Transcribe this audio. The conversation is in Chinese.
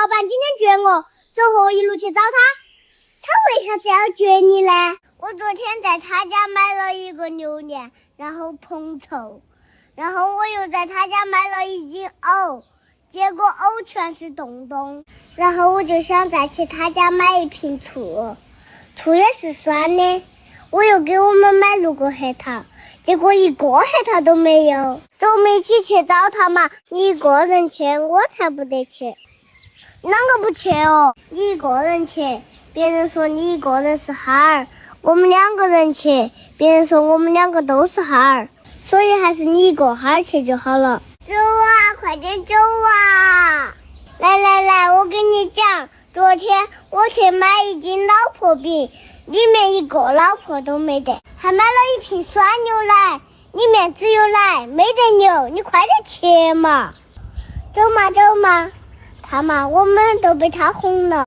老板今天撅我，走和一路去找他。他为啥子要撅你呢？我昨天在他家买了一个榴莲，然后碰臭，然后我又在他家买了一斤藕，结果藕全是洞洞，然后我就想再去他家买一瓶醋，醋也是酸的，我又给我们买6个核桃，结果1个核桃都没有。走，我们一起去找他嘛，你一个人去，我才不得去。啷个不去哦？你一个人去，别人说你一个人是哈儿，我们2个人去，别人说我们2个都是哈儿，所以还是你一个哈儿去就好了。走啊，快点走啊！来，我跟你讲，昨天我去买一斤老婆饼，里面1个老婆都没得，还买了一瓶酸牛奶，里面只有奶没得牛，你快点去嘛！走嘛，看嘛，我们都被他哄了。